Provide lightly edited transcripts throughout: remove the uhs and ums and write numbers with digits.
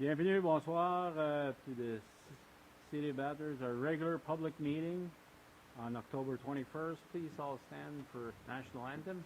Bienvenue, bonsoir to the City of Bathurst, our regular public meeting on October 21st. Please all stand for National Anthem.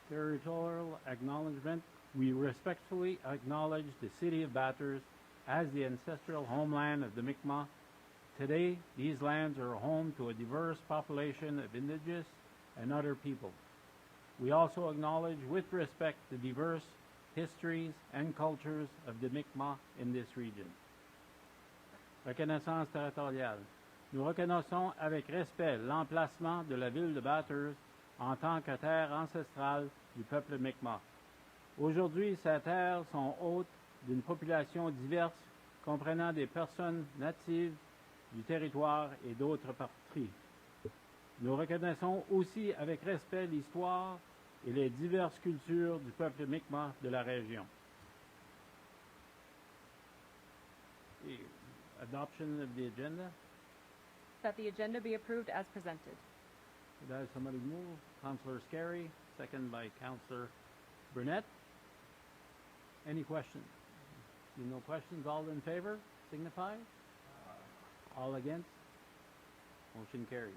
Territorial acknowledgement. We respectfully acknowledge the City of Bathurst as the ancestral homeland of the Mi'kmaq. Today, these lands are home to a diverse population of indigenous and other peoples. We also acknowledge with respect the diverse histories and cultures of the Mi'kmaq in this region. Reconnaissance territoriale. Nous reconnaissons avec respect l'emplacement de la ville de Bathurst en tant que terre ancestrale du peuple Mi'kmaq. Aujourd'hui, ces terres sont hôtes d'une population diverse comprenant des personnes natives du territoire et d'autres parties. Nous reconnaissons aussi avec respect l'histoire et les diverses cultures du peuple Mi'kmaq de la région. Adoption of the agenda. That the agenda be approved as presented. Could I have somebody move? Councillor Scarry, second by Councillor Burnett. Any questions? See no questions. All in favor, signify. All against? Motion carries.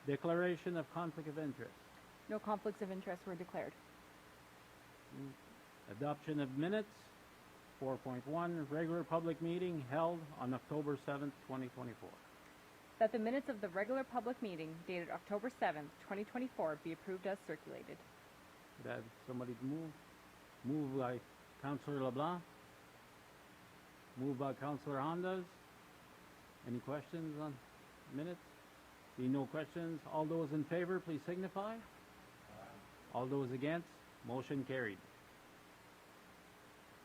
Declaration of conflict of interest. No conflicts of interest were declared. Adoption of minutes. 4.1, regular public meeting held on October 7th, 2024. That the minutes of the regular public meeting dated October 7th, 2024 be approved as circulated. Could I have somebody to move? Moved by Councillor LeBlanc. Moved by Councillor Hondas. Any questions on minutes? See no questions. All those in favor, please signify. All those against, motion carried.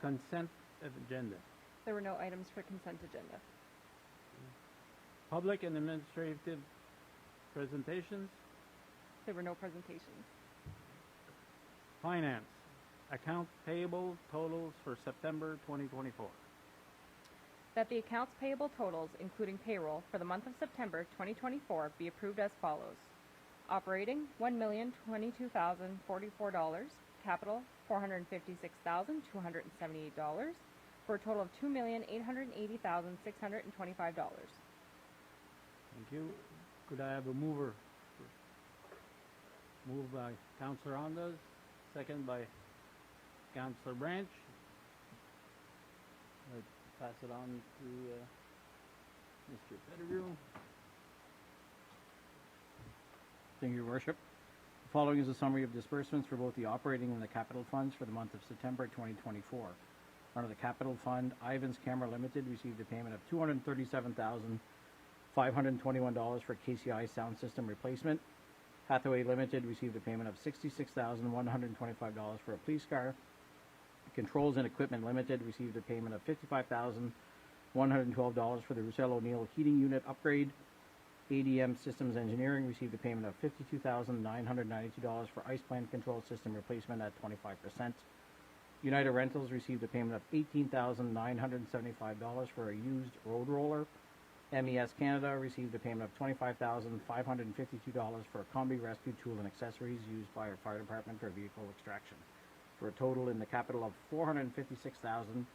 Consent agenda. There were no items for consent agenda. Public and administrative presentations. There were no presentations. Finance. Account payable totals for September 2024. That the accounts payable totals, including payroll, for the month of September 2024 be approved as follows. Operating, $1,022,044. Capital, $456,278. For a total of $2,880,625. Thank you. Could I have a mover? Moved by Councillor Hondas, second by Councillor Branch. Let's pass it on to Mr. Pettigrew. Thank you, Your Worship. The following is a summary of disbursements for both the operating and the capital funds for the month of September 2024. Under the capital fund, Ivans Camera Limited received a payment of $237,521 for KCI sound system replacement. Hathaway Limited received a payment of $66,125 for a police car. Controls and Equipment Limited received a payment of $55,112 for the Roussel O'Neill heating unit upgrade. ADM Systems Engineering received a payment of $52,992 for ice plant control system replacement at 25%. United Rentals received a payment of $18,975 for a used road roller. MES Canada received a payment of $25,552 for a combi rescue tool and accessories used by our fire department for vehicle extraction, for a total in the capital of $456,278.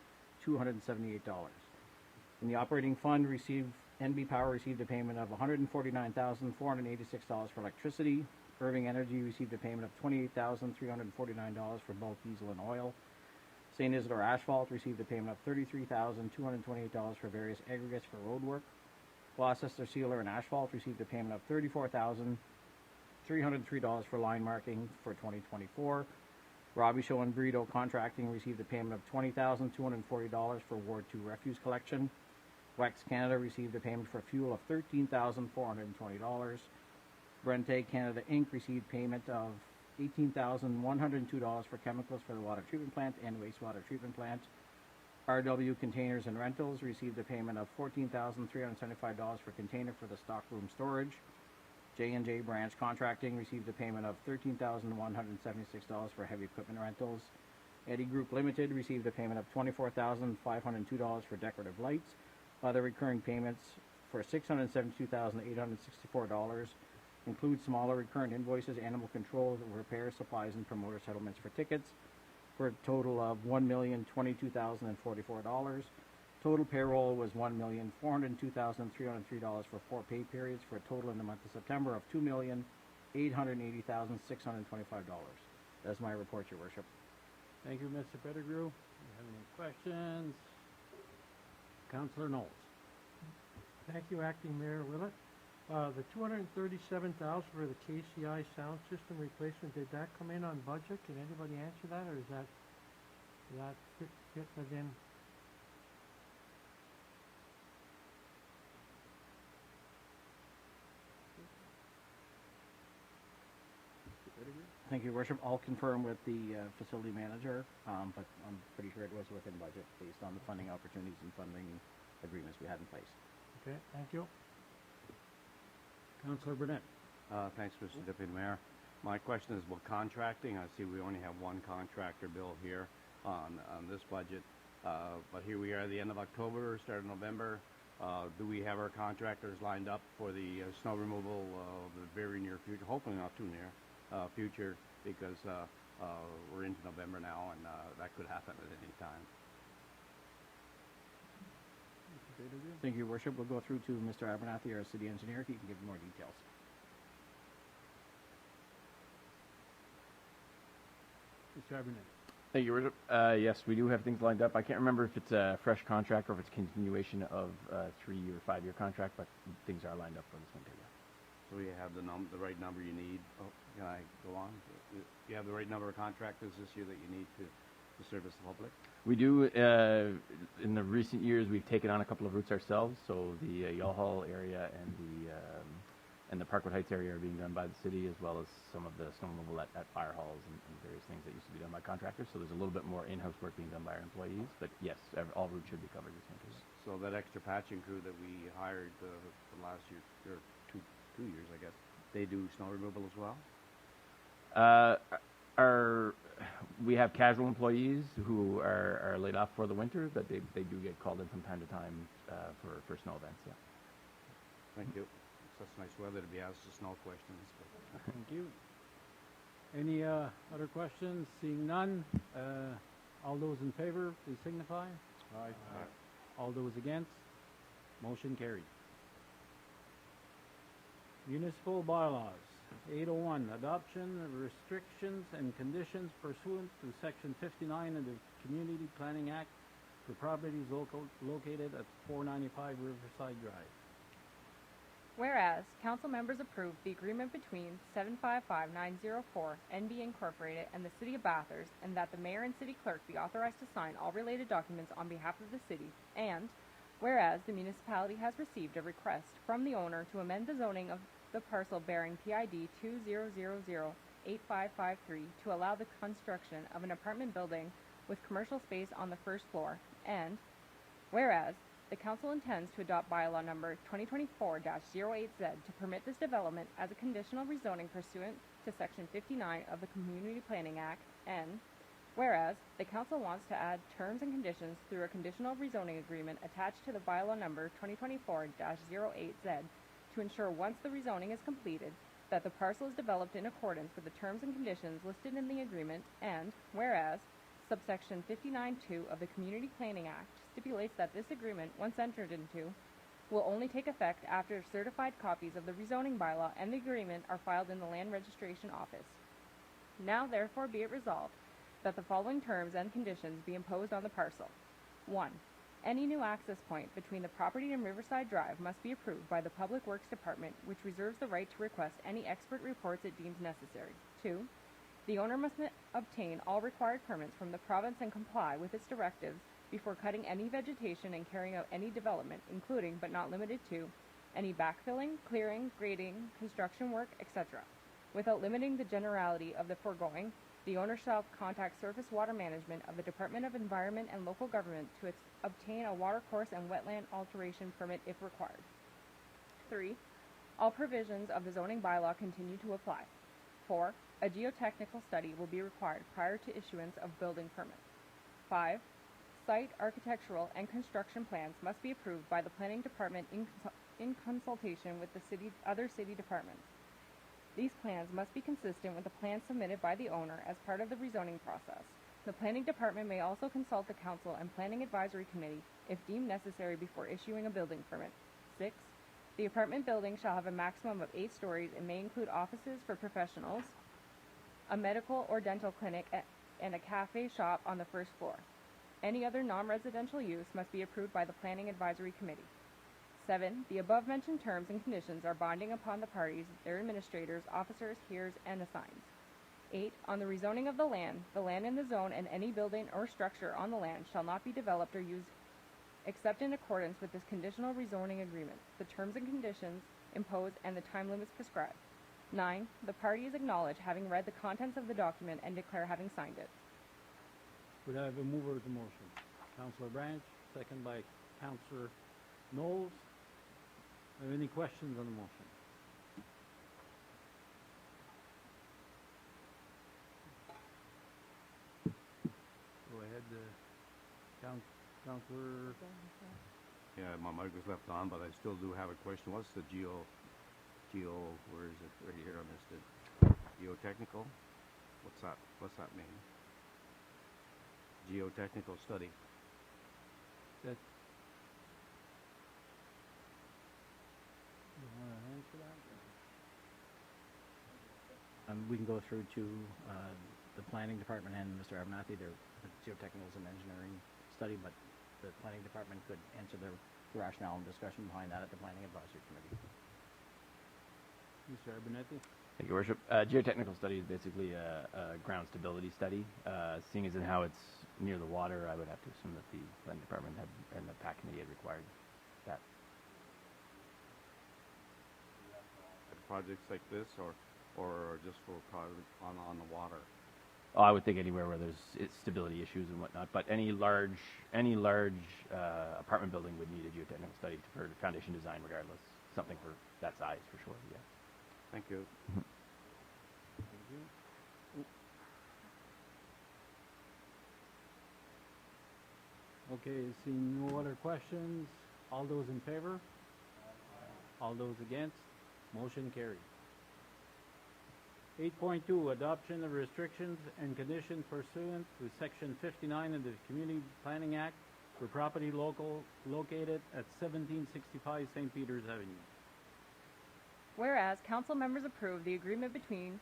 In the operating fund, NB Power received a payment of $149,486 for electricity. Irving Energy received a payment of $28,349 for bulk diesel and oil. St. Isidore Asphalt received a payment of $33,228 for various aggregates for road work. Gloucester Sealer and Asphalt received a payment of $34,303 for line marking for 2024. Robbie Show and Burrito Contracting received a payment of $20,240 for Ward 2 refuse collection. Wex Canada received a payment for fuel of $13,420. Brente Canada Inc. received payment of $18,102 for chemicals for the water treatment plant and wastewater treatment plant. RW Containers and Rentals received a payment of $14,375 for container for the stockroom storage. J&J Branch Contracting received a payment of $13,176 for heavy equipment rentals. Eddy Group Limited received a payment of $24,502 for decorative lights. Other recurring payments for $672,864 include smaller recurrent invoices, animal control, repairs, supplies, and promoter settlements for tickets, for a total of $1,022,044. Total payroll was $1,402,303 for 4 pay periods, for a total in the month of September of $2,880,625. That's my report, Your Worship. Thank you, Mr. Pettigrew. Do you have any questions? Councillor Knowles. Thank you, Acting Mayor Willett. The $237,000 for the KCI sound system replacement, did that come in on budget? Can anybody answer that, or is that fit within? Thank you, Your Worship. I'll confirm with the facility manager, but I'm pretty sure it was within budget based on the funding opportunities and funding agreements we had in place. Okay, thank you. Councillor Burnett. Thanks, Mr. Deputy Mayor. My question is about contracting. I see we only have one contractor bill here on this budget, but here we are at the end of October, start of November. Do we have our contractors lined up for the snow removal the very near future? Hopefully not too near future, because we're into November now, and that could happen at any time. Thank you, Your Worship. We'll go through to Mr. Abernathy, our city engineer. He can give more details. Mr. Abernathy. Thank you, Your Worship. Yes, we do have things lined up. I can't remember if it's a fresh contract or if it's a continuation of a 3 or 5 year contract, but things are lined up for this winter. Yeah. So you have the right number you need. Oh, can I go on? You have the right number of contractors this year that you need to service the public? We do. In the recent years, we've taken on a couple of routes ourselves. So the Yall area and the Parkwood Heights area are being done by the city, as well as some of the snow removal at fire halls and various things that used to be done by contractors. So there's a little bit more in-house work being done by our employees. But yes, all routes should be covered this winter. So that extra patching crew that we hired the last year, or two years, I guess, they do snow removal as well? We have casual employees who are laid off for the winter, but they do get called in from time to time for snow events. Yeah. Thank you. It's such nice weather to be asked the snow questions. Thank you. Any other questions? Seeing none, all those in favor, please signify. Aye. All those against, motion carried. Municipal bylaws. 801, adoption of restrictions and conditions pursuant to Section 59 of the Community Planning Act for properties located at 495 Riverside Drive. Whereas, council members approved the agreement between 755904 NB Incorporated and the City of Bathurst, and that the mayor and city clerk be authorized to sign all related documents on behalf of the city, and whereas the municipality has received a request from the owner to amend the zoning of the parcel bearing PID 20008553 to allow the construction of an apartment building with commercial space on the first floor, and whereas the council intends to adopt bylaw number 2024-08Z to permit this development as a conditional rezoning pursuant to Section 59 of the Community Planning Act, and Whereas, the Council wants to add terms and conditions through a conditional rezoning agreement attached to the bylaw number 2024-08Z to ensure once the rezoning is completed, that the parcel is developed in accordance with the terms and conditions listed in the agreement, and whereas, subsection 59(2) of the Community Planning Act stipulates that this agreement, once entered into, will only take effect after certified copies of the rezoning bylaw and the agreement are filed in the Land Registration Office. Now therefore be it resolved that the following terms and conditions be imposed on the parcel. 1. Any new access point between the property and Riverside Drive must be approved by the Public Works Department, which reserves the right to request any expert reports it deems necessary. 2. The owner must obtain all required permits from the province and comply with its directives before cutting any vegetation and carrying out any development, including, but not limited to, any backfilling, clearing, grading, construction work, etc. Without limiting the generality of the foregoing, the owner shall contact Surface Water Management of the Department of Environment and Local Government to obtain a watercourse and wetland alteration permit if required. 3. All provisions of the zoning bylaw continue to apply. 4. A geotechnical study will be required prior to issuance of building permits. 5. Site, architectural, and construction plans must be approved by the Planning Department in consultation with the other city departments. These plans must be consistent with the plans submitted by the owner as part of the rezoning process. The Planning Department may also consult the Council and Planning Advisory Committee if deemed necessary before issuing a building permit. 6. The apartment building shall have a maximum of 8 stories and may include offices for professionals, a medical or dental clinic, and a cafe shop on the first floor. Any other non-residential use must be approved by the Planning Advisory Committee. 7. The above-mentioned terms and conditions are binding upon the parties, their administrators, officers, hears, and assigns. 8. On the rezoning of the land in the zone and any building or structure on the land shall not be developed or used except in accordance with this conditional rezoning agreement, the terms and conditions imposed, and the time limits prescribed. 9. The parties acknowledge having read the contents of the document and declare having signed it. Would I have a mover of the motion? Councillor Branch, second by Councillor Knowles. Are there any questions on the motion? Go ahead, Councillor. Yeah, my mic was left on, but I still do have a question. What's the where is it? Right here, I missed it. Geotechnical? What's that mean? Geotechnical study. That, you want to answer that? We can go through to the Planning Department and Mr. Abernathy. The geotechnical is an engineering study, but the Planning Department could answer the rationale and discussion behind that at the Planning Advisory Committee. Mr. Abernathy? Thank you, Worship. Geotechnical study is basically a ground stability study. Seeing as in how it's near the water, I would have to assume that the Planning Department and the PAC Committee had required that. Projects like this, or just for projects on the water? Oh, I would think anywhere where there's stability issues and whatnot, but any large apartment building would need a geotechnical study for foundation design regardless. Something for that size, for sure, yeah. Thank you. Thank you. Okay, seeing no other questions, all those in favor? All those against? Motion carried. 8.2, adoption of restrictions and conditions pursuant to Section 59 of the Community Planning Act for property located at 1765 St. Peter's Avenue. Whereas, council members approve the agreement between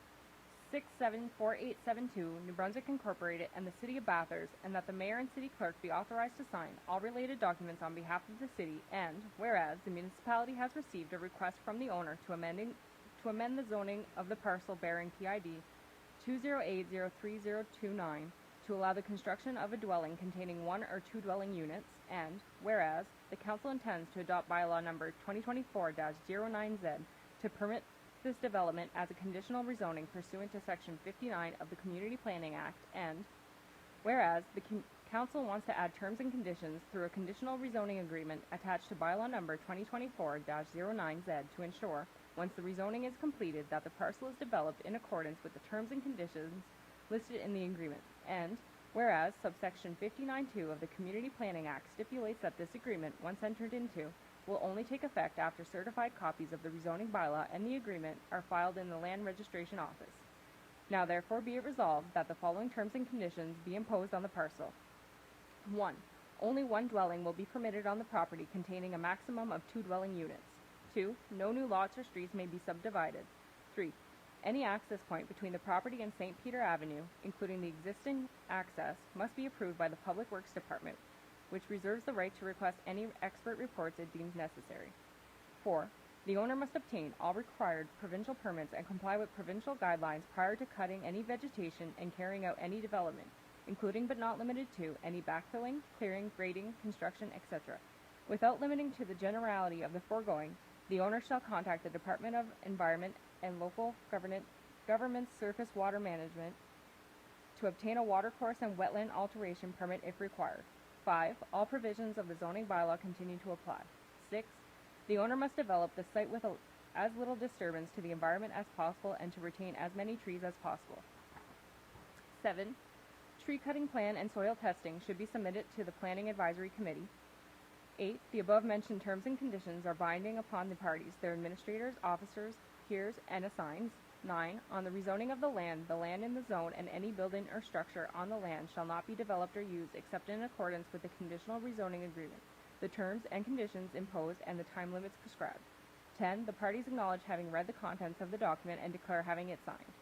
674872 New Brunswick Incorporated and the City of Bathurst, and that the mayor and city clerk be authorized to sign all related documents on behalf of the city, and whereas the municipality has received a request from the owner to amend the zoning of the parcel bearing PID 2080329 to allow the construction of a dwelling containing 1 or 2 dwelling units, and whereas the council intends to adopt bylaw number 2024-09Z to permit this development as a conditional rezoning pursuant to Section 59 of the Community Planning Act, and whereas the council wants to add terms and conditions through a conditional rezoning agreement attached to bylaw number 2024-09Z to ensure, once the rezoning is completed, that the parcel is developed in accordance with the terms and conditions listed in the agreement, and Whereas subsection 59(2) of the Community Planning Act stipulates that this agreement, once entered into, will only take effect after certified copies of the rezoning bylaw and the agreement are filed in the Land Registration Office. Now therefore be it resolved that the following terms and conditions be imposed on the parcel. 1. Only one dwelling will be permitted on the property containing a maximum of 2 dwelling units. 2. No new lots or streets may be subdivided. 3. Any access point between the property and St. Peter Avenue, including the existing access, must be approved by the Public Works Department, which reserves the right to request any expert reports it deems necessary. 4. The owner must obtain all required provincial permits and comply with provincial guidelines prior to cutting any vegetation and carrying out any development, including but not limited to any backfilling, clearing, grading, construction, etc. Without limiting to the generality of the foregoing, the owner shall contact the Department of Environment and Local Government's Surface Water Management to obtain a watercourse and wetland alteration permit if required. 5. All provisions of the zoning bylaw continue to apply. 6. The owner must develop the site with as little disturbance to the environment as possible and to retain as many trees as possible. 7. Tree cutting plan and soil testing should be submitted to the Planning Advisory Committee. 8. The above-mentioned terms and conditions are binding upon the parties, their administrators, officers, peers, and assigns. 9. On the rezoning of the land in the zone, and any building or structure on the land shall not be developed or used except in accordance with the conditional rezoning agreement, the terms and conditions imposed, and the time limits prescribed. 10. The parties acknowledge having read the contents of the document and declare having it signed.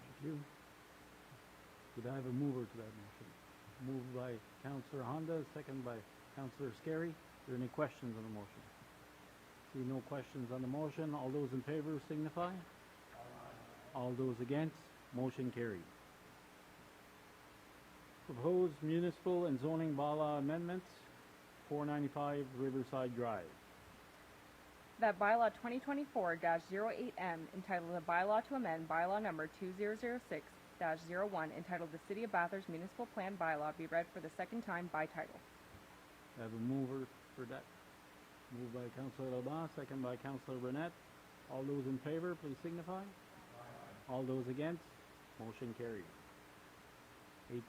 Thank you. Could I have a mover to that motion? Moved by Councillor Honda, second by Councillor Scarry. Are there any questions on the motion? See no questions on the motion. All those in favor signify. All those against, motion carried. Proposed municipal and zoning bylaw amendments, 495 Riverside Drive. That bylaw 2024-08M, entitled a bylaw to amend bylaw number 2006-01, entitled the City of Bathurst Municipal Plan Bylaw, be read for the second time by title. I have a mover for that. Moved by Councillor Laban, second by Councillor Burnett. All those in favor, please signify. All those against, motion carried.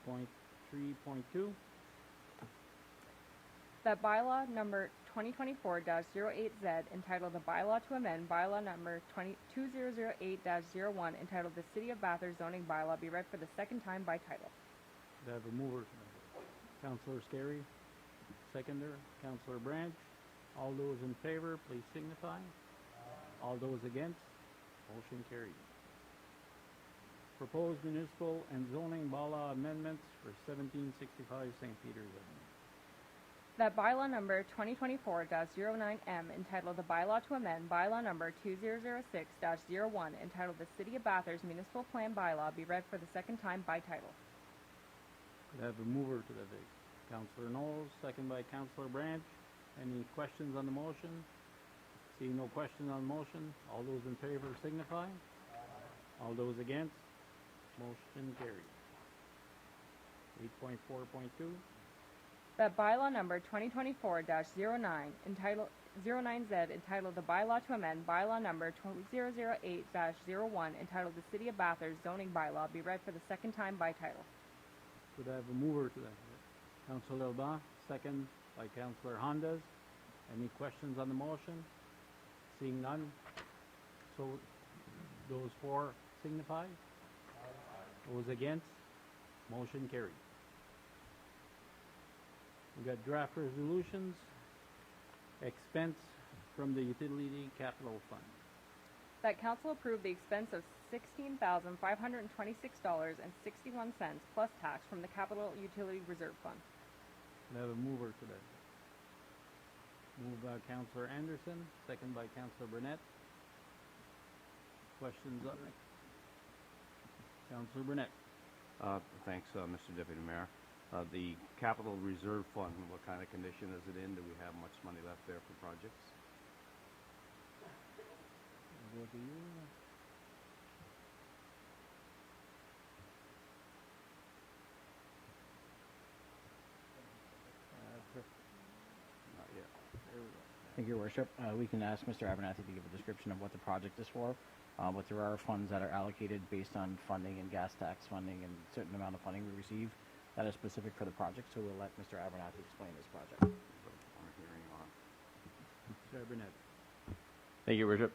8.3.2. That bylaw number 2024-08Z, entitled the bylaw to amend bylaw number 2008-01, entitled the City of Bathurst Zoning Bylaw, be read for the second time by title. I have a mover. Councillor Scarry, seconder, Councillor Branch. All those in favor, please signify. All those against, motion carried. Proposed municipal and zoning bylaw amendments for 1765 St. Peter's Avenue. That bylaw number 2024-09M, entitled the bylaw to amend bylaw number 2006-01, entitled the City of Bathurst Municipal Plan Bylaw, be read for the second time by title. Could I have a mover to that date? Councillor Knowles, second by Councillor Branch. Any questions on the motion? Seeing no questions on the motion, all those in favor signify. All those against, motion carried. 8.4.2. That bylaw number 2024-09, entitled 09Z, entitled the bylaw to amend bylaw number 2008-01, entitled the City of Bathurst Zoning Bylaw, be read for the second time by title. Could I have a mover to that? Councillor Laban, second by Councillor Hondas. Any questions on the motion? Seeing none, so those for signify. Those against, motion carried. We've got draft resolutions, expense from the Utility Capital Fund. That council approve the expense of $16,526.61 plus tax from the Capital Utility Reserve Fund. Can I have a mover to that? Moved by Councillor Anderson, second by Councillor Burnett. Questions on it? Councillor Burnett. Thanks, Mr. Deputy Mayor. The Capital Reserve Fund, what kind of condition is it in? Do we have much money left there for projects? I'll go to you. Not yet. There we go. Thank you, Your Worship. We can ask Mr. Abernathy to give a description of what the project is for. but there are funds that are allocated based on funding and gas tax funding and certain amount of funding we receive that is specific for the project. So we'll let Mr. Abernathy explain this project. Our hearing on. Mr. Burnett. Thank you, Your Worship.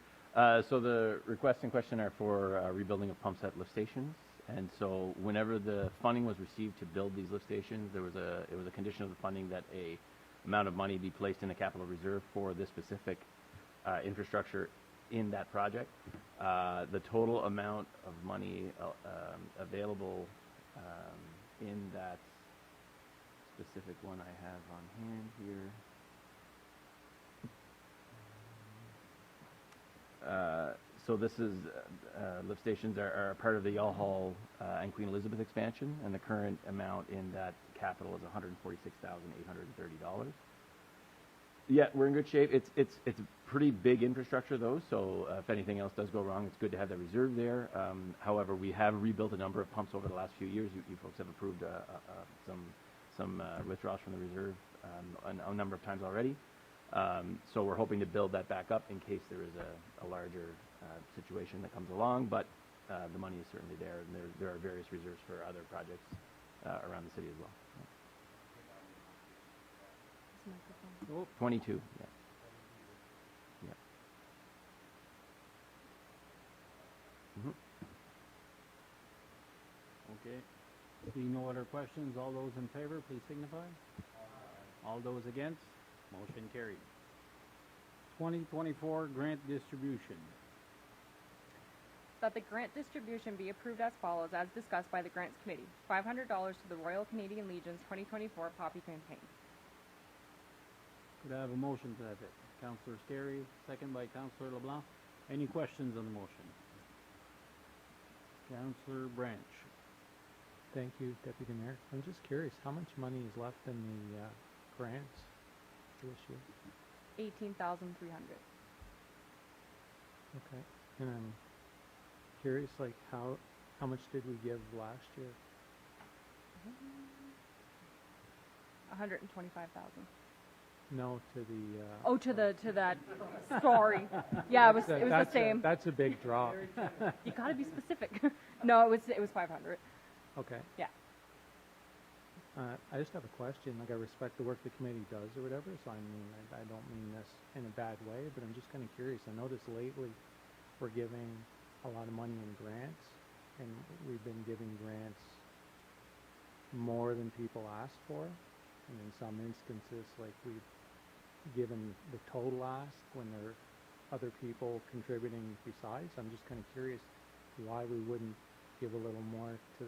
So the requests in question are for rebuilding of pumps at lift stations. And so whenever the funding was received to build these lift stations, it was a condition of the funding that a amount of money be placed in the capital reserve for this specific infrastructure in that project. The total amount of money available in that specific one I have on hand here. So this is, lift stations are part of the Yall and Queen Elizabeth expansion, and the current amount in that capital is $146,830. Yeah, we're in good shape. It's a pretty big infrastructure though, so if anything else does go wrong, it's good to have that reserve there. However, we have rebuilt a number of pumps over the last few years. You folks have approved some withdrawals from the reserve a number of times already. So we're hoping to build that back up in case there is a larger situation that comes along, but the money is certainly there, and there are various reserves for other projects around the city as well. This microphone. Oh, 22, yeah. Yeah. Mhm. okay. Seeing no other questions, all those in favor, please signify. All those against, motion carried. 2024 grant distribution. That the grant distribution be approved as follows, as discussed by the Grants Committee. $500 to the Royal Canadian Legion's 2024 Poppy Campaign. Could I have a motion to that effect? Councillor Scarry, second by Councillor LeBlanc. Any questions on the motion? Councillor Branch. Thank you, Deputy Mayor. I'm just curious, how much money is left in the grants for this year? $18,300. Okay. And I'm curious, like, how much did we give last year? 125,000. No, to the. Oh, to that. Sorry. Yeah, it was the same. That's a big drop. You gotta be specific. No, it was 500. Okay. Yeah. I just have a question. Like, I respect the work the committee does or whatever, so I mean, I don't mean this in a bad way, but I'm just kind of curious. I noticed lately we're giving a lot of money in grants, and we've been giving grants more than people asked for, and in some instances, like, we've given the total ask when there are other people contributing besides. I'm just kind of curious why we wouldn't give a little more to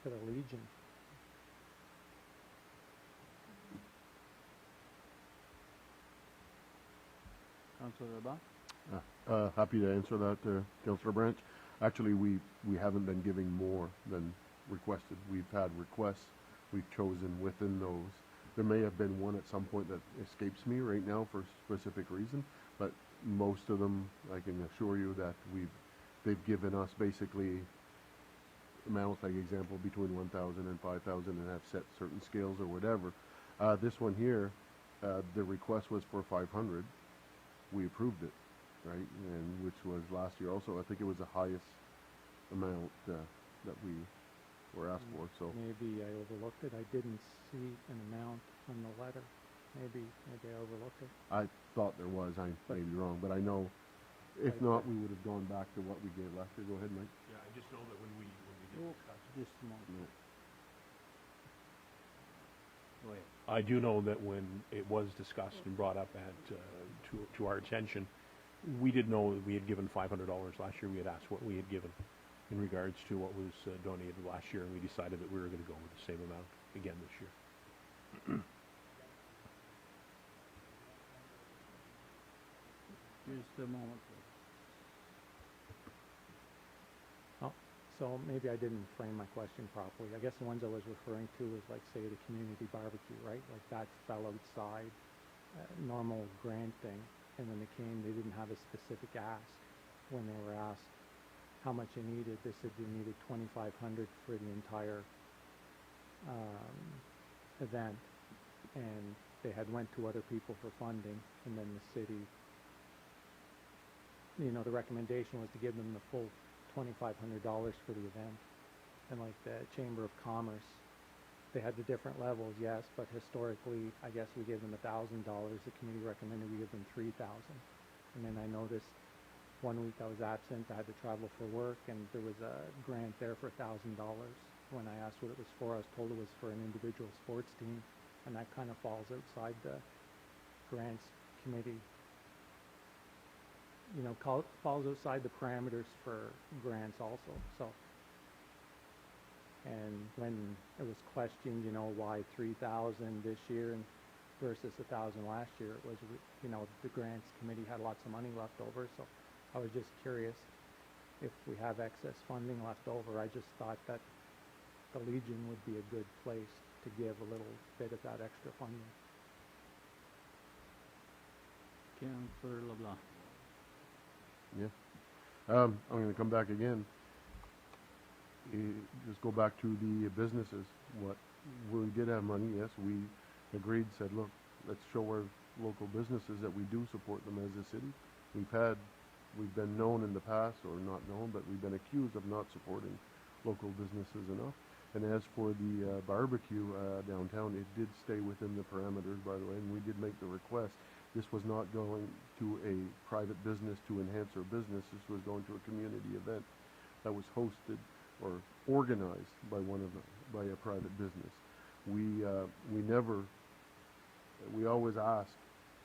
the Legion. Councillor LeBlanc. Happy to answer that, Councillor Branch. Actually, we haven't been giving more than requested. We've had requests. We've chosen within those. There may have been one at some point that escapes me right now for a specific reason, but most of them, I can assure you that they've given us basically amounts, like example, between 1,000 and 5,000, and have set certain scales or whatever. This one here, the request was for 500. We approved it, right? And which was last year also. I think it was the highest amount that we were asked for. So Maybe I overlooked it. I didn't see an amount on the letter. Maybe I overlooked it. I thought there was. I may be wrong, but I know if not, we would have gone back to what we gave last year. Go ahead, Mike. Yeah, I just know that when we did Oh, discuss it. just a moment. Go ahead. I do know that when it was discussed and brought up to our attention, we did know that we had given $500 last year. We had asked what we had given in regards to what was donated last year, and we decided that we were going to go with the same amount again this year. Just a moment, please. Oh, so maybe I didn't frame my question properly. I guess the ones I was referring to was, like, say, the community barbecue, right? Like, that fell outside normal grant thing. And when they came, they didn't have a specific ask. When they were asked how much they needed, they said they needed $2,500 for the entire event. And they had went to other people for funding, and then the city the recommendation was to give them the full $2,500 for the event. And like the Chamber of Commerce, they had the different levels, yes, but historically, I guess we gave them $1,000. The committee recommended we give them $3,000. And then I noticed one week I was absent, I had to travel for work, and there was a grant there for $1,000. When I asked what it was for, I was told it was for an individual sports team, and that kind of falls outside the grants committee. Falls outside the parameters for grants also. So, and when it was questioned, why 3,000 this year and versus 1,000 last year, it was, the grants committee had lots of money left over. So, I was just curious if we have excess funding left over. I just thought that the Legion would be a good place to give a little bit of that extra funding. Councillor LeBlanc. Yeah. I'm going to come back again. Just go back to the businesses. We did have money, yes. We agreed, said, look, let's show our local businesses that we do support them as a city. We've been known in the past, or not known, but we've been accused of not supporting local businesses enough. And as for the barbecue downtown, it did stay within the parameters, by the way, and we did make the request. This was not going to a private business to enhance our business. This was going to a community event that was hosted or organized by a private business. We always ask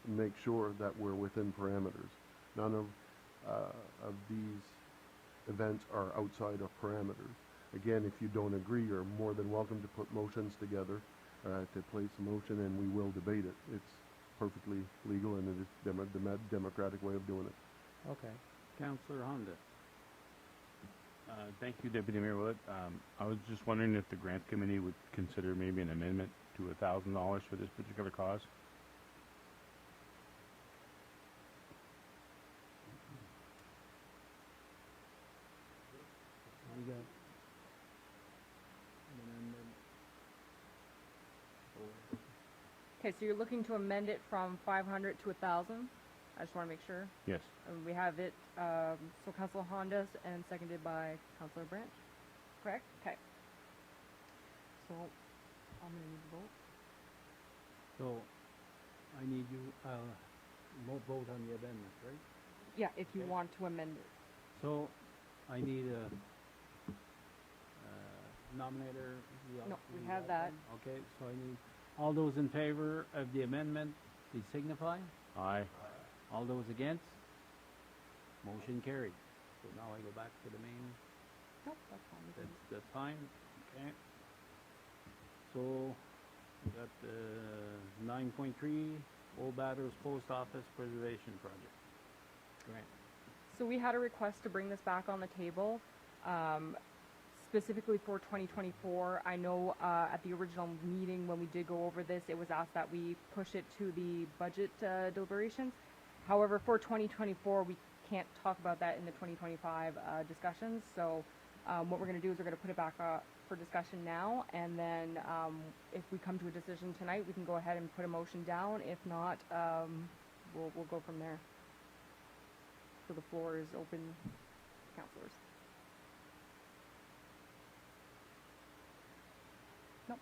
and make sure that we're within parameters. None of these events are outside of parameters. Again, if you don't agree, you're more than welcome to put motions together, to place a motion, and we will debate it. It's perfectly legal, and it is the democratic way of doing it. Okay. Councillor Honda. Thank you, Deputy Mayor Willett. I was just wondering if the grants committee would consider maybe an amendment to $1,000 for this particular cause. We got Okay, so you're looking to amend it from 500 to 1,000? I just want to make sure. Yes. We have it, so Councilor Hondas and seconded by Councilor Branch, correct? Okay. So, I'm going to need to vote. So, I need you, vote on the amendment, right? Yeah, if you Okay. want to amend it. So, I need a nominator. No, we have that. Okay, so I need, all those in favor of the amendment, please signify. Aye. All those against? Motion carried. So now I go back to the main. Nope, that's fine. That's fine. Okay. So we got 9.3 Old Bathurst Post Office Preservation Project. Grant. So we had a request to bring this back on the table, specifically for 2024. I know at the original meeting when we did go over this, it was asked that we push it to the budget deliberations. However, for 2024, we can't talk about that in the 2025 discussions. So what we're going to do is we're going to put it back for discussion now, and then if we come to a decision tonight, we can go ahead and put a motion down. If not, we'll go from there. So the floor is open, councillors. Nope.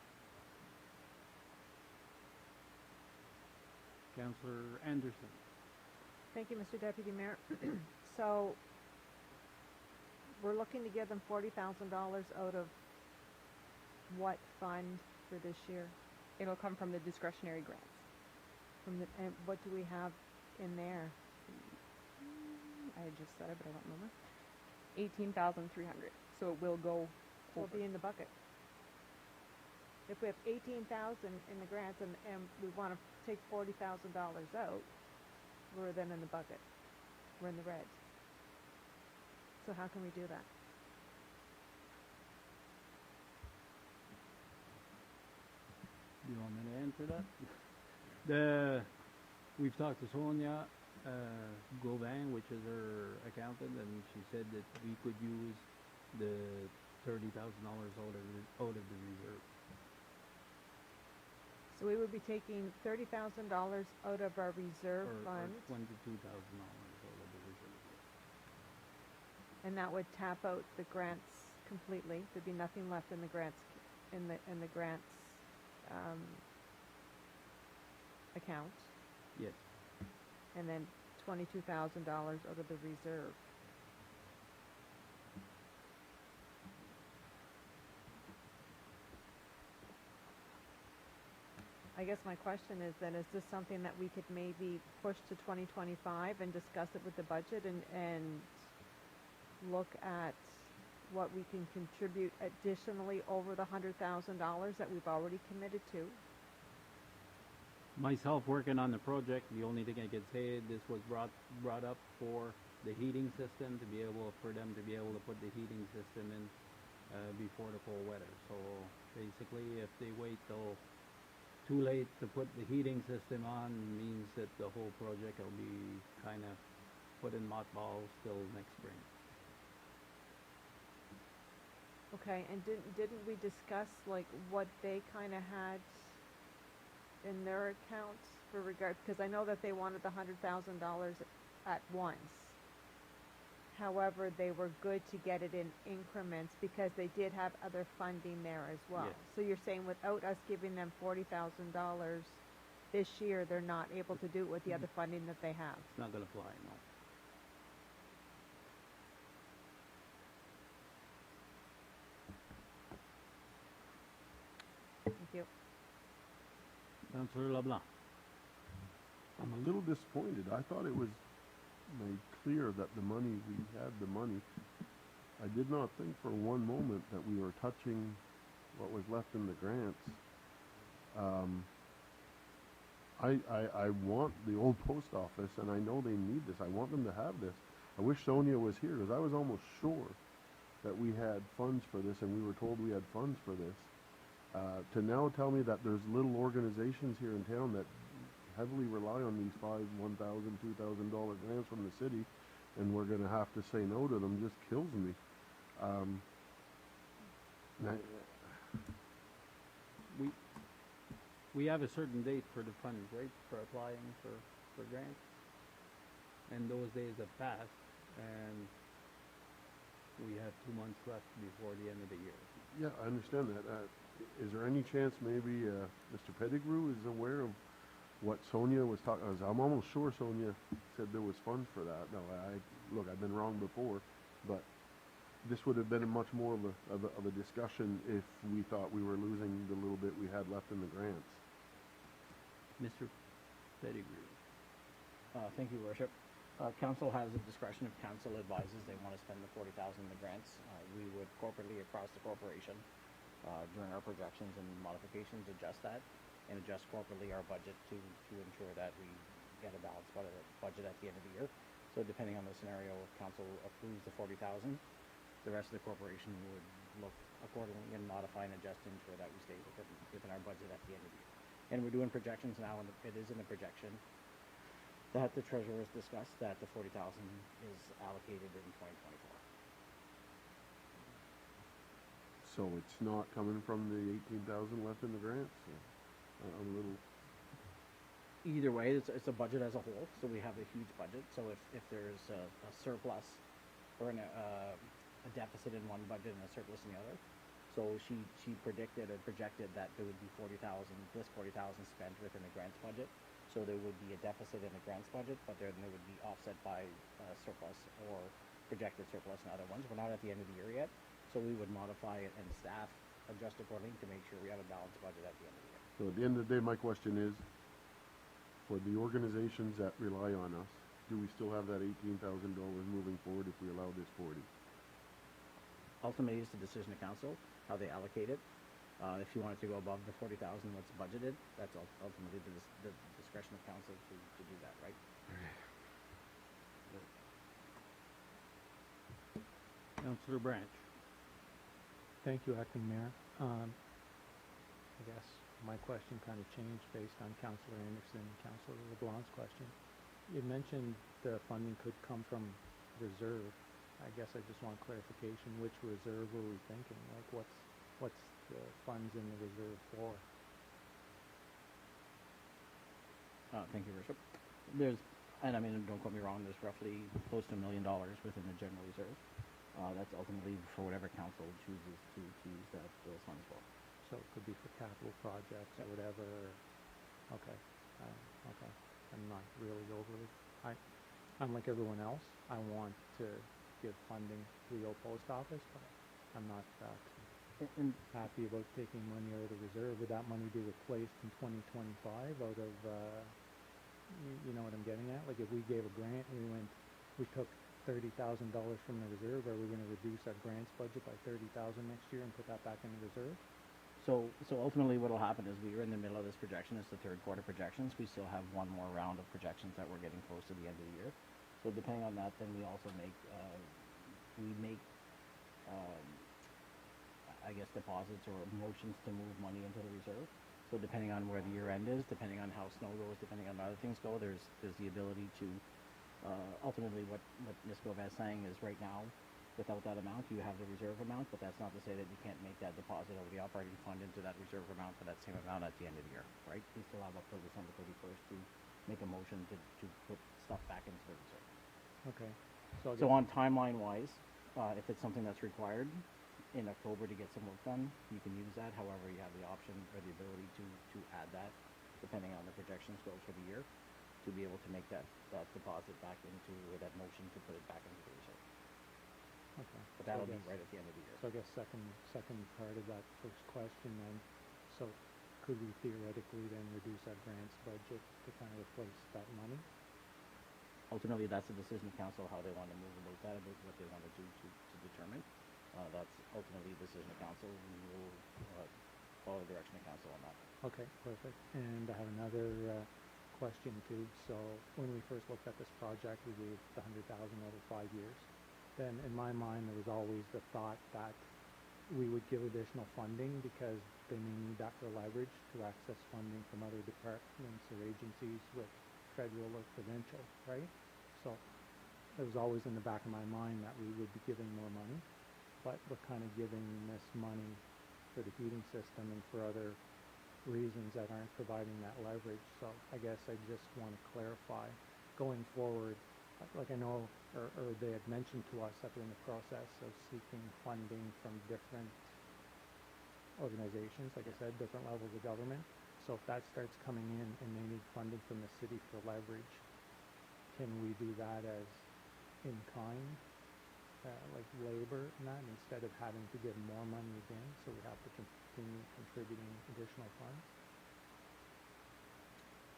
Councillor Anderson. Thank you, Mr. Deputy Mayor. So, we're looking to give them $40,000 out of what fund for this year? It'll come from the discretionary grants. And what do we have in there? I just said it, but I don't remember. 18,300. So it will go Will over. be in the bucket. If we have 18,000 in the grants and we want to take $40,000 out, we're then in the bucket. We're in the red. So how can we do that? Do you want me to answer that? We've talked to Sonia Gauvin, which is her accountant, and she said that we could use the $30,000 out of the reserve. So we would be taking $30,000 out of our reserve Or fund. $22,000 out of the reserve. And that would tap out the grants completely. There'd be nothing left in the grants, in the grants, account. Yes. And then $22,000 out of the reserve. I guess my question is then, is this something that we could maybe push to 2025 and discuss it with the budget and look at what we can contribute additionally over the $100,000 that we've already committed to? Myself working on the project, the only thing I could say, this was brought up for the heating system to be able, for them to be able to put the heating system in before the cold weather. So basically, if they wait till too late to put the heating system on, means that the whole project will be kind of put in mothballs till next spring. Okay, and didn't we discuss like what they kind of had in their accounts for regard, because I know that they wanted the $100,000 at once. However, they were good to get it in increments because they did have other funding there as well. Yes. So you're saying without us giving them $40,000 this year, they're not able to do it with the other funding that they have? It's not going to fly, no. Thank you. Councillor LeBlanc. I'm a little disappointed. I thought it was made clear that the money, we had the money. I did not think for one moment that we were touching what was left in the grants. I want the old post office, and I know they need this. I want them to have this. I wish Sonia was here, because I was almost sure that we had funds for this, and we were told we had funds for this. To now tell me that there's little organizations here in town that heavily rely on these $1,000, $2,000 grants from the city, and we're going to have to say no to them, just kills me. We have a certain date for the funds, right, for applying for grants? And those days have passed, and we have 2 months left before the end of the year. Yeah, I understand that. Is there any chance maybe Mr. Pettigrew is aware of what Sonia was talking? I'm almost sure Sonia said there was funds for that. No, look, I've been wrong before, but this would have been a much more of a discussion if we thought we were losing the little bit we had left in the grants. Mr. Pettigrew. Thank you, Worship. Council has a discretion. If council advises they want to spend the $40,000 in the grants, we would corporately across the corporation during our projections and modifications adjust that and adjust corporately our budget to ensure that we get a balanced budget at the end of the year. So depending on the scenario, if council approves the $40,000, the rest of the corporation would look accordingly and modify and adjust to ensure that we stay within our budget at the end of the year. And we're doing projections now, and it is in the projection that the treasurer has discussed that the $40,000 is allocated in 2024. So it's not coming from the 18,000 left in the grants? I'm a little... Either way, it's a budget as a whole, so we have a huge budget. So if there's a surplus or a deficit in one budget and a surplus in the other, so she predicted or projected that there would be 40,000, this 40,000 spent within the grants budget. So there would be a deficit in the grants budget, but then there would be offset by surplus or projected surplus in other ones. We're not at the end of the year yet, so we would modify it and staff adjust accordingly to make sure we have a balanced budget at the end of the year. So at the end of the day, my question is, for the organizations that rely on us, do we still have that $18,000 moving forward if we allow this 40? Ultimately, it's the decision of council, how they allocate it. If you wanted to go above the 40,000 what's budgeted, that's ultimately the discretion of council to do that, right? Councillor Branch. Thank you, Acting Mayor. I guess my question kind of changed based on Councillor Anderson and Councillor LeBlanc's question. You mentioned the funding could come from reserve. I guess I just want clarification. Which reserve were we thinking? Like, what's the funds in the reserve for? Thank you, Worship. And I mean, don't quote me wrong, there's roughly close to $1 million within the general reserve. That's ultimately for whatever council chooses to use those funds for. So it could be for capital projects or whatever. Okay, okay. I'm not really overly, I'm like everyone else. I want to give funding to the old post office, but I'm not that And happy about taking money out of the reserve. Would that money be replaced in 2025 out of, you know what I'm getting at? Like if we gave a grant and we took $30,000 from the reserve, are we going to reduce our grants budget by $30,000 next year and put that back in the reserve? so ultimately what will happen is we are in the middle of this projection. It's the third quarter projections. We still have one more round of projections that we're getting close to the end of the year. So depending on that, then we also make, I guess, deposits or motions to move money into the reserve. So depending on where the year end is, depending on how snow goes, depending on other things go, there's the ability to, ultimately what Ms. Gomez is saying is right now, without that amount, you have the reserve amount, but that's not to say that you can't make that deposit over the operating fund into that reserve amount for that same amount at the end of the year, right? We still have up till December 31st to make a motion to put stuff back into the reserve. Okay. So on timeline wise, if it's something that's required in October to get some work done, you can use that. However, you have the option or the ability to add that, depending on the projections goes for the year, to be able to make that deposit back into, or that motion to put it back into the reserve. Okay. But that'll be right at the end of the year. So I guess second part of that first question then, so could we theoretically then reduce our grants budget to kind of replace that money? Ultimately, that's a decision of council, how they want to move about that, about what they want to do to determine. That's ultimately a decision of council. We will follow the direction of council on that. Okay, perfect. And I have another question too. So when we first looked at this project, we gave the $100,000 over 5 years. Then in my mind, there was always the thought that we would give additional funding because they may need that for leverage to access funding from other departments or agencies with federal or provincial, right? So it was always in the back of my mind that we would be giving more money, but we're kind of giving this money for the heating system and for other reasons that aren't providing that leverage. So I guess I just want to clarify going forward, like I know, or they had mentioned to us that they're in the process of seeking funding from different organizations, like I said, different levels of government. So if that starts coming in and they need funding from the city for leverage, can we do that as in kind, like labor and that, instead of having to give more money again, so we have to continue contributing additional funds?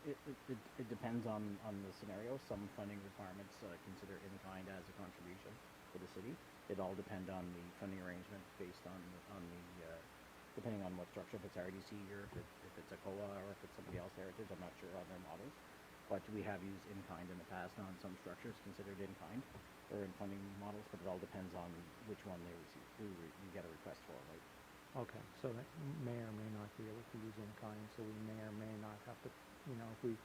It depends on the scenario. Some funding requirements consider in kind as a contribution to the city. It all depends on the funding arrangement based on the depending on what structure, if it's RDC or if it's a COA or if it's somebody else heritage. I'm not sure on their models, but we have used in kind in the past on some structures considered in kind or in funding models. But it all depends on which one they receive, who you get a request for, right? Okay, so that may or may not be able to use in kind, so we may or may not have to, you know, if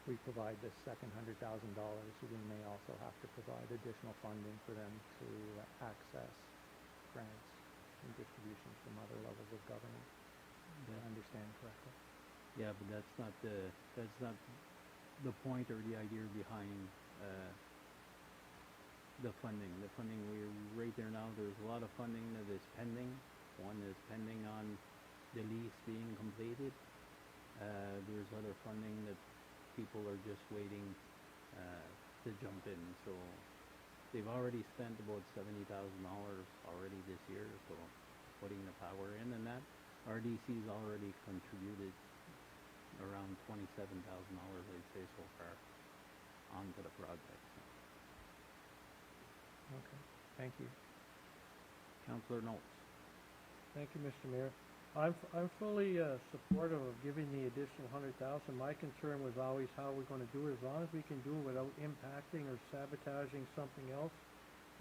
we provide this second $100,000, we may also have to provide additional funding for them to access grants and distributions from other levels of government. Do I understand correctly? Yeah, but that's not the point or the idea behind the funding. The funding, we're right there now. There's a lot of funding that is pending. One is pending on the lease being completed. There's other funding that people are just waiting to jump in. So they've already spent about $70,000 already this year. So putting the power in, and that RDC's already contributed around $27,000, I'd say, so far onto the project. Okay, thank you. Councillor Knowles. Thank you, Mr. Mayor. I'm fully supportive of giving the additional $100,000. My concern was always how we're going to do it. As long as we can do it without impacting or sabotaging something else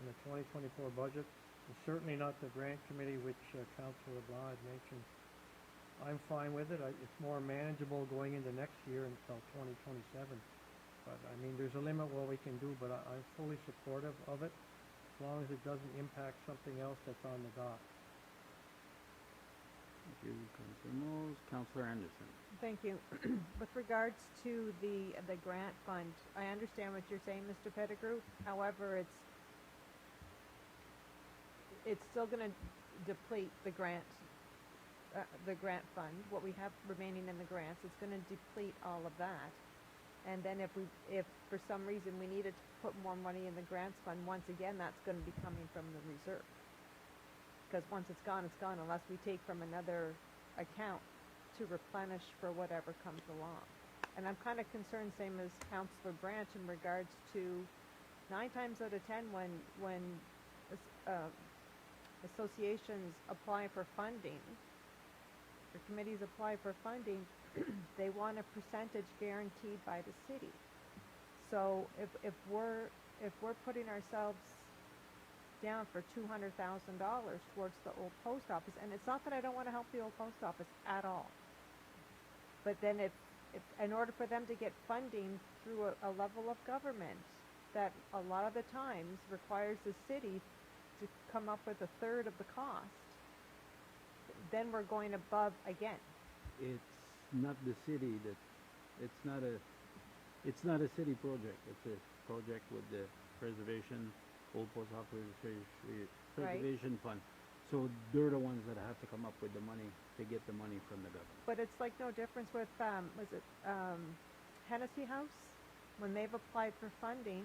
in the 2024 budget, and certainly not the grant committee, which Councillor LeBlanc had mentioned. I'm fine with it. It's more manageable going into next year until 2027. But I mean, there's a limit what we can do, but I'm fully supportive of it, as long as it doesn't impact something else that's on the dock. Thank you, Councillor Knowles. Councillor Anderson. Thank you. With regards to the grant fund, I understand what you're saying, Mr. Pettigrew. However, it's still gonna deplete the grant fund, what we have remaining in the grants, it's gonna deplete all of that. And then if for some reason we needed to put more money in the grants fund, once again, that's gonna be coming from the reserve. Because once it's gone, unless we take from another account to replenish for whatever comes along. And I'm kind of concerned, same as Councillor Branch, in regards to 9 times out of 10 when associations apply for funding, or committees apply for funding, they want a percentage guaranteed by the city. So if we're putting ourselves down for $200,000 towards the old post office, and it's not that I don't want to help the old post office at all, but then if in order for them to get funding through a level of government that a lot of the times requires the city to come up with a third of the cost, then we're going above again. It's not the city that, it's not a city project. It's a project with the preservation, Old Post Office Preservation Fund. So they're the ones that have to come up with the money to get the money from the government. But it's like no difference with, Hennessy House? When they've applied for funding,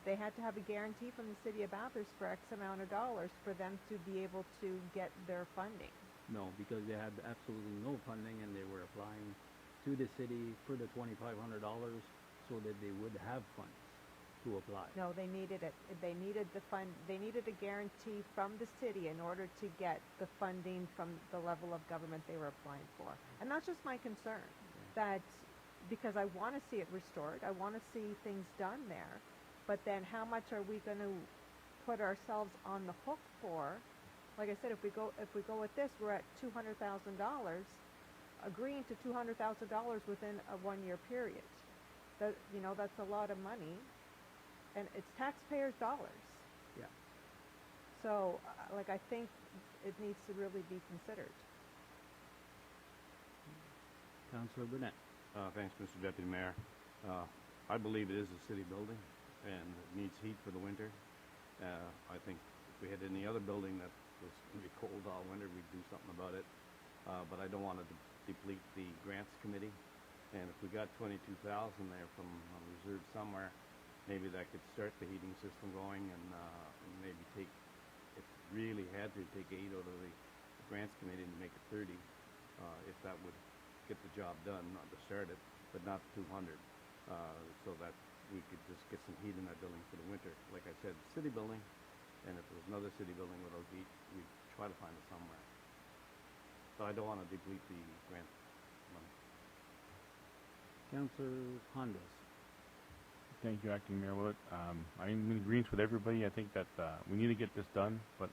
they had to have a guarantee from the city of Bathurst for X amount of dollars for them to be able to get their funding. No, because they had absolutely no funding and they were applying to the city for the $2,500 so that they would have funds to apply. No, they needed it. They needed the fund. They needed a guarantee from the city in order to get the funding from the level of government they were applying for. And that's just my concern. That because I want to see it restored, I want to see things done there. But then, how much are we going to put ourselves on the hook for? Like I said, if we go with this, we're at $200,000, agreeing to $200,000 within a 1-year period. That's a lot of money. And it's taxpayers' dollars. Yeah. So, I think it needs to really be considered. Councillor Burnett. Thanks, Mr. Deputy Mayor. I believe it is a city building, and it needs heat for the winter. I think if we had any other building that was going to be cold all winter, we'd do something about it. But I don't want to deplete the grants committee. And if we got $22,000 there from a reserve somewhere, maybe that could start the heating system going, and maybe take, if really had to, take 8 out of the grants committee and make it 30, if that would get the job done, not to start it, but not 200, so that we could just get some heat in that building for the winter. Like I said, city building, and if there was another city building without heat, we'd try to find it somewhere. So I don't want to deplete the grant money. Councillor Hondas. Thank you, Acting Mayor Willett. I'm in agreement with everybody. I think that we need to get this done, but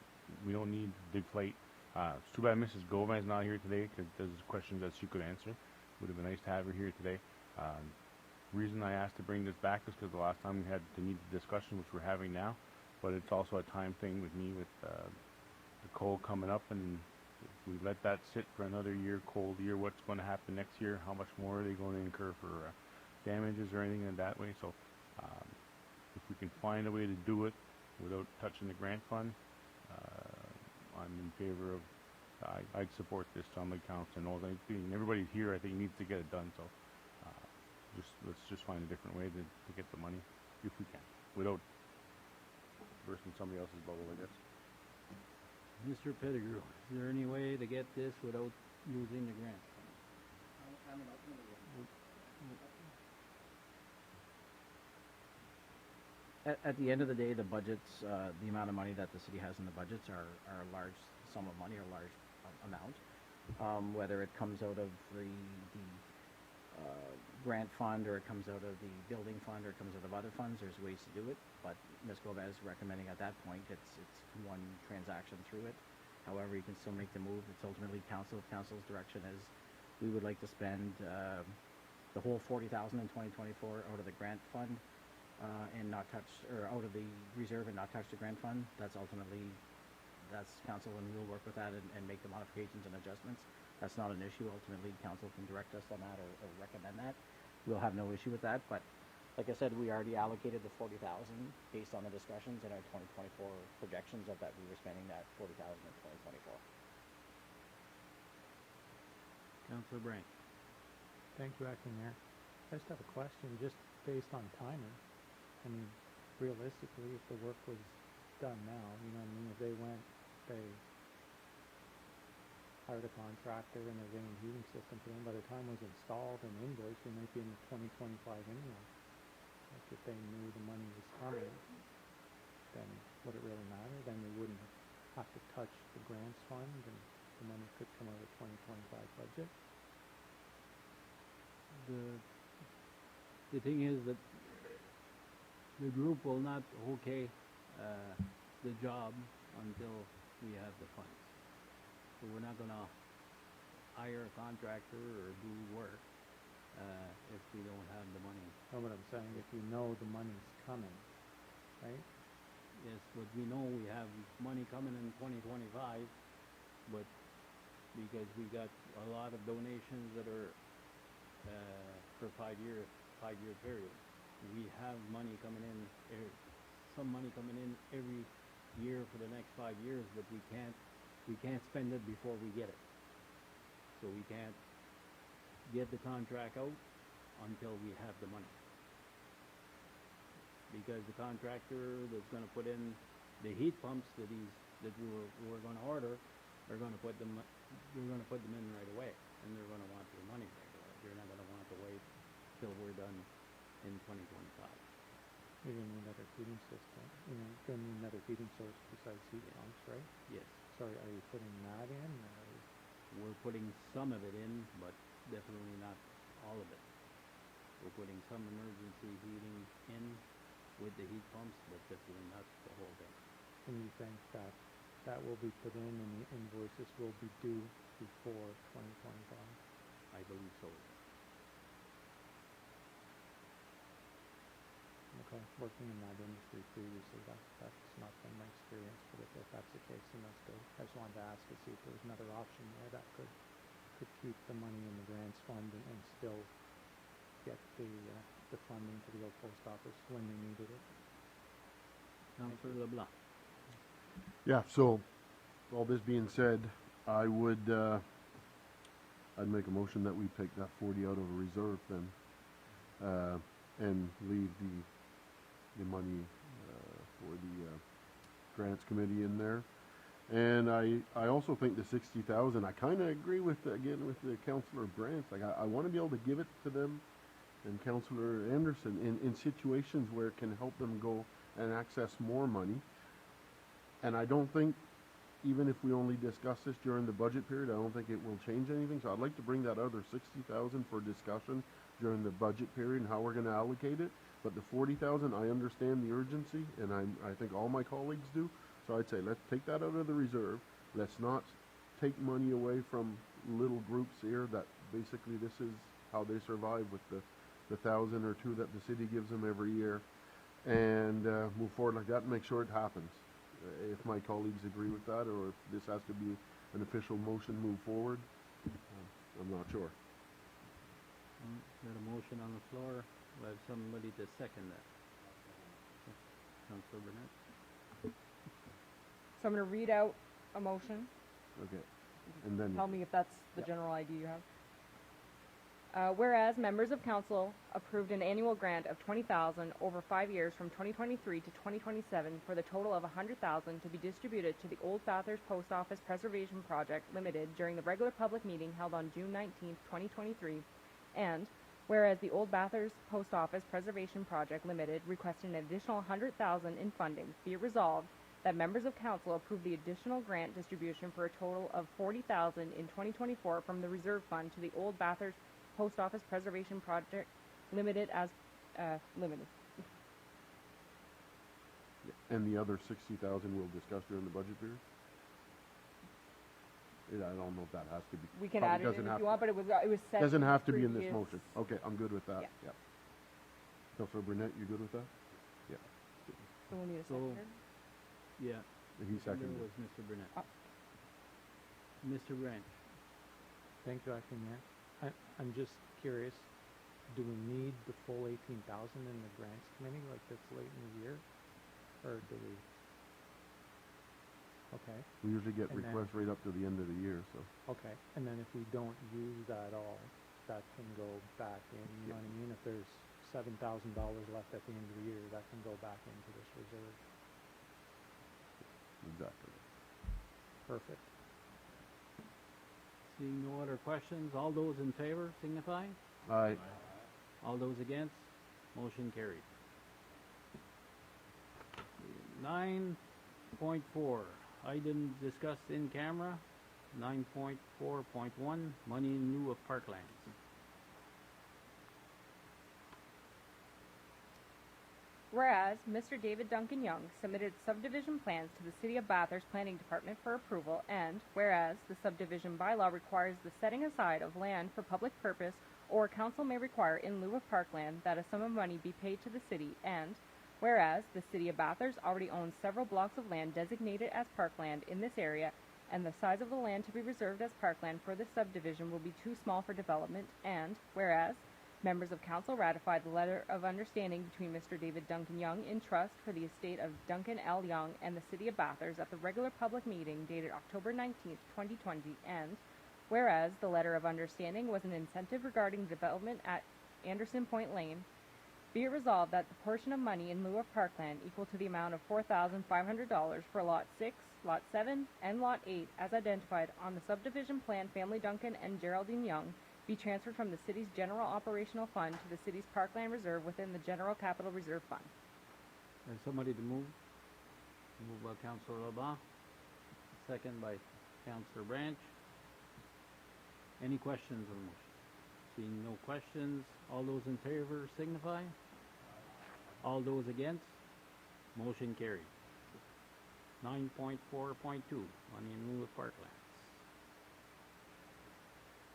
we don't need to deflate. It's too bad Mrs. Gomez is not here today, because there's questions that she could answer. Would have been nice to have her here today. Reason I asked to bring this back is because the last time we had the needed discussion, which we're having now, but it's also a time thing with me with the cold coming up, and if we let that sit for another year, cold year, what's going to happen next year? How much more are they going to incur for damages or anything in that way? So if we can find a way to do it without touching the grant fund, I'm in favor of, I'd support this. John Lake Council knows, everybody here I think needs to get it done, so let's just find a different way to get the money, if we can, without bursting somebody else's bubble, I guess. Mr. Pettigrew, is there any way to get this without using the grant? At the end of the day, the budgets, the amount of money that the city has in the budgets are a large sum of money, or a large amount. Whether it comes out of the grant fund, or it comes out of the building fund, or it comes out of other funds, there's ways to do it. But Ms. Gomez recommending at that point, it's one transaction through it. However, you can still make the move. It's ultimately council. Council's direction is we would like to spend the whole $40,000 in 2024 out of the grant fund. And not touch, or out of the reserve and not touch the grant fund. That's council, and we'll work with that and make the modifications and adjustments. That's not an issue. Ultimately, council can direct us on that, or recommend that. We'll have no issue with that, but like I said, we already allocated the 40,000 based on the discussions in our 2024 projections of that we were spending that 40,000 in 2024. Councillor Branch. Thank you, Acting Mayor. I just have a question, just based on timing. I mean, realistically, if the work was done now, you know what I mean, if they went, they hired a contractor and they're getting a heating system for them, by the time it was installed and invoiced, we might be in 2025 anyway. Like if they knew the money was coming, then would it really matter? Then we wouldn't have to touch the grants fund and the money could come out of the 2025 budget. The thing is that the group will not okay the job until we have the funds. So we're not gonna hire a contractor or do work if we don't have the money. Know what I'm saying? If you know the money's coming, right? Yes, but we know we have money coming in 2025, but because we got a lot of donations that are for 5 year period. We have money coming in, some money coming in every year for the next 5 years, but we can't spend it before we get it. So we can't get the contract out until we have the money. Because the contractor that's going to put in the heat pumps that we're going to order, they're going to put them in right away, and they're going to want their money right away. They're not going to want to wait till we're done in 2025. You're gonna need another heating system. You know, you're gonna need another heating source besides heat pumps, right? Yes, Sorry, are you putting that in? Or? we're putting some of it in, but definitely not all of it. We're putting some emergency heating in with the heat pumps, but definitely not the whole thing. And you think that that will be put in and the invoices will be due before 2025? I believe so. Okay, working in that industry previously, that's not been my experience, but if that's the case, then that's good. I just wanted to ask to see if there was another option there that could keep the money in the grants fund and still get the funding to the old post office when they needed it. Councillor LeBlanc. Yeah, so all this being said, I would I'd make a motion that we take that 40 out of a reserve then and leave the money for the grants committee in there. And I also think the 60,000, I kind of agree with the Councillor Branch. Like I want to be able to give it to them and Councillor Anderson in situations where it can help them go and access more money. And I don't think, even if we only discuss this during the budget period, I don't think it will change anything. So I'd like to bring that other 60,000 for discussion during the budget period and how we're going to allocate it. But the 40,000, I understand the urgency, and I think all my colleagues do. So I'd say let's take that out of the reserve. Let's not take money away from little groups here that basically this is how they survive with the 1,000 or 2 that the city gives them every year, and move forward like that and make sure it happens. If my colleagues agree with that, or if this has to be an official motion move forward, I'm not sure. Got a motion on the floor. We'll have somebody to second that. Councillor Burnett. So I'm going to read out a motion. Okay. And then Tell me if that's the general idea you have. Whereas members of council approved an annual grant of $20,000 over 5 years from 2023 to 2027 for the total of $100,000 to be distributed to the Old Bathurst Post Office Preservation Project Limited during the regular public meeting held on June 19, 2023, and whereas the Old Bathurst Post Office Preservation Project Limited requested an additional $100,000 in funding, be it resolved that members of council approve the additional grant distribution for a total of $40,000 in 2024 from the reserve fund to the Old Bathurst Post Office Preservation Project Limited as limited. and the other 60,000 we'll discuss during the budget period. I don't know if that has to be. We can probably add it in if you want, but it was set. Doesn't in have to be in this previous- motion. Okay, I'm good with that. Yeah. Yeah. Councillor Burnett, you good with that? Yeah. So we'll need a So- seconder. Yeah. He seconded. There was Mr. Burnett. Oh. Mr. Branch. Thank you, Acting Mayor. I'm just curious, do we need the full 18,000 in the grants committee, like this late in the year? Or do we? Okay, We usually get And then- requests right up to the end of the year, so. okay, and then if we don't use that all, that can go back in, you know what I mean? If there's $7,000 left at the end of the year, that can go back into this reserve. Exactly. Perfect. Seeing no other questions, all those in favor signify. Aye. All those against, motion carried. 9.4, items discussed in camera. 9.4.1, money in lieu of parklands. Whereas Mr. David Duncan Young submitted subdivision plans to the City of Bathurst Planning Department for approval, and whereas the subdivision bylaw requires the setting aside of land for public purpose, or council may require in lieu of parkland that a sum of money be paid to the city, and whereas the City of Bathurst already owns several blocks of land designated as parkland in this area, and the size of the land to be reserved as parkland for this subdivision will be too small for development, and whereas members of council ratified the letter of understanding between Mr. David Duncan Young in trust for the estate of Duncan L. Young and the City of Bathurst at the regular public meeting dated October 19th, 2020, and whereas the letter of understanding was an incentive regarding development at Anderson Point Lane, be it resolved that the portion of money in lieu of parkland equal to the amount of $4,500 for Lot 6, Lot 7, and Lot 8 as identified on the subdivision plan Family Duncan and Geraldine Young be transferred from the city's general operational fund to the city's parkland reserve within the general capital reserve fund. There's somebody to move. Moved by Councillor LeBlanc, second by Councillor Branch. Any questions on the motion? Seeing no questions, all those in favor signify. All those against, motion carried. 9.4.2, money in lieu of parklands.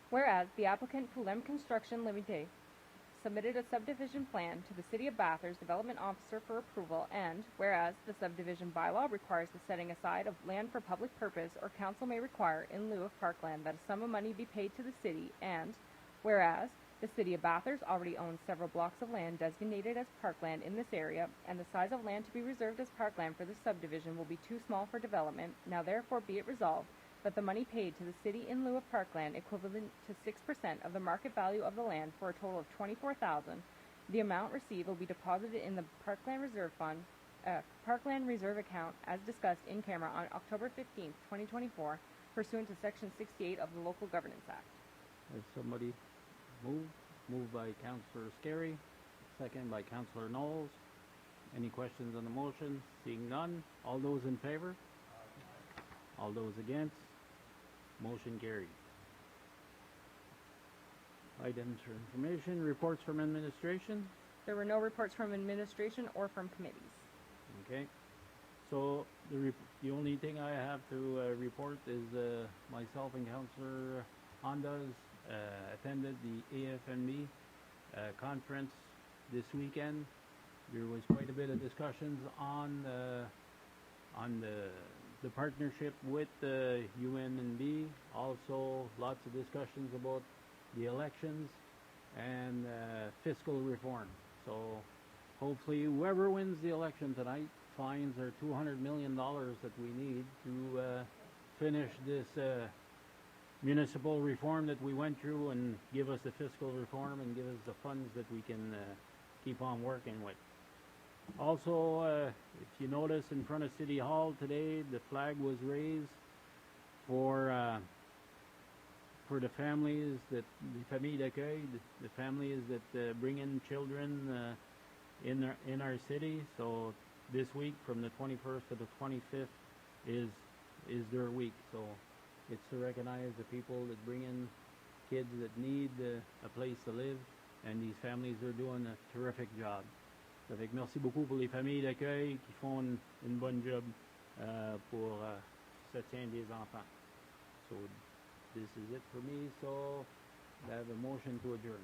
Whereas the applicant Poulem Construction Limited submitted a subdivision plan to the City of Bathurst Development Officer for approval, and whereas the subdivision bylaw requires the setting aside of land for public purpose, or council may require in lieu of parkland that a sum of money be paid to the city, and whereas the City of Bathurst already owns several blocks of land designated as parkland in this area, and the size of land to be reserved as parkland for this subdivision will be too small for development, now therefore be it resolved that the money paid to the city in lieu of parkland equivalent to 6% of the market value of the land for a total of $24,000, the amount received will be deposited in the Parkland Reserve Fund, Parkland Reserve account as discussed in camera on October 15th, 2024, pursuant to Section 68 of the Local Governance Act. There's somebody moved by Councillor Scarry, second by Councillor Knowles. Any questions on the motion? Seeing none, all those in favor? All those against? Motion carried. Items for information, reports from administration. There were no reports from administration or from committees. Okay. So the only thing I have to report is myself and Councillor Hondas attended the AFNB conference this weekend. There was quite a bit of discussions on the partnership with the UNNB. Also, lots of discussions about the elections and fiscal reform. So, hopefully, whoever wins the election tonight finds our $200 million that we need to finish this municipal reform that we went through, and give us the fiscal reform and give us the funds that we can keep on working with. Also, if you notice in front of City Hall today, the flag was raised for the families that, the familles d'accueil, the families that bring in children in our city. So this week, from the 21st to the 25th, is their week. So it's to recognize the people that bring in kids that need a place to live, and these families are doing a terrific job. Ça fait que merci beaucoup pour les familles d'accueil qui font une bonne job pour soutien des enfants. So this is it for me. So I have a motion to adjourn.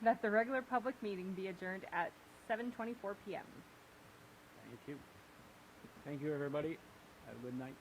That the regular public meeting be adjourned at 7:24 p.m. Thank you. Thank you, everybody. Have a good night.